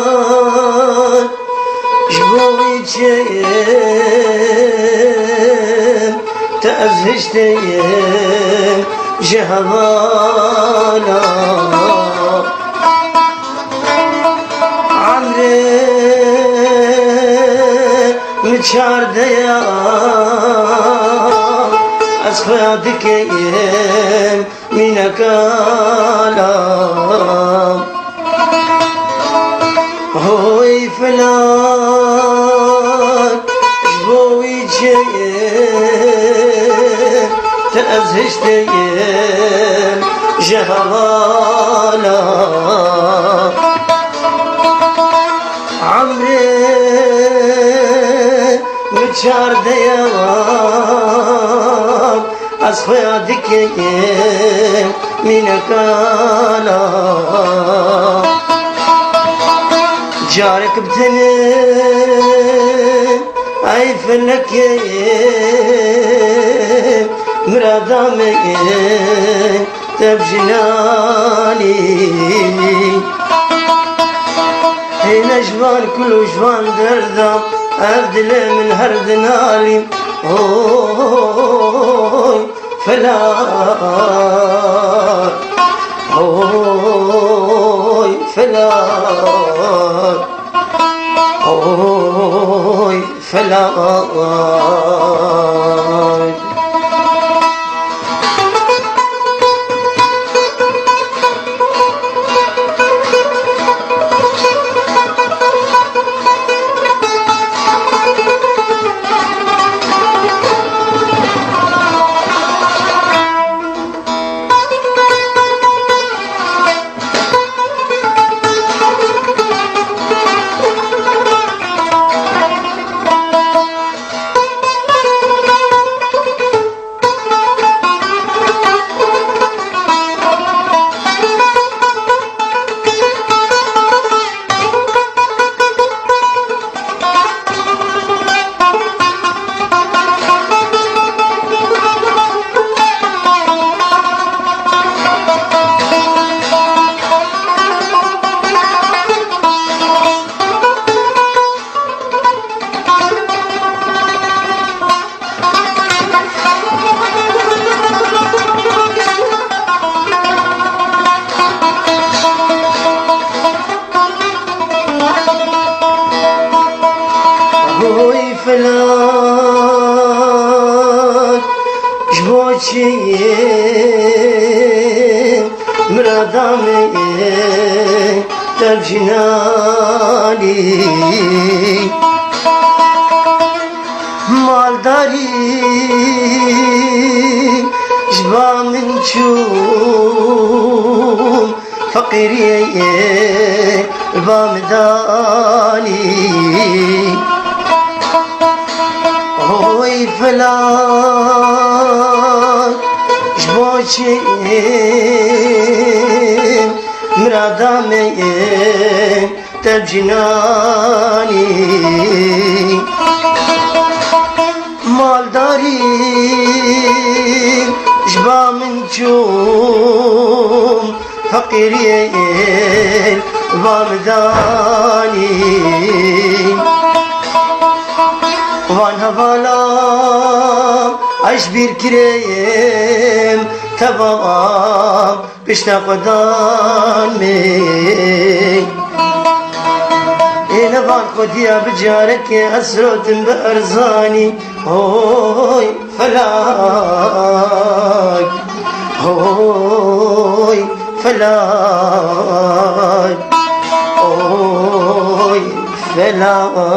فلان جبوي جيم تأزهجتيم جهوانا عمري متشار ديا أصفادك يم منك آلام هوي فلان جبوي جيم تأزهجتيم جهوانا عمري متشار ديوان أصفادك يم منك آلام جارك بتنم أي فلك يم مرادامي تبجناني هنا جوان كل جوان دردام أبدل من هرد نالي هوي فلان هوي فلان هوي فلان هوي فلان جبوتشي مرادامي تبجناني مالداري جبا من شوم فقيري بامداني هوي فلان جبوتشي مرادامي تبجناني مالداري جبا من جوم فقيري بامداني وان هوالا عش بير كريم تبام بشنا قدان مي إنا بان قديا بجارك أسرت بأرزاني هوي فلاك هوي فلاك هوي فلاك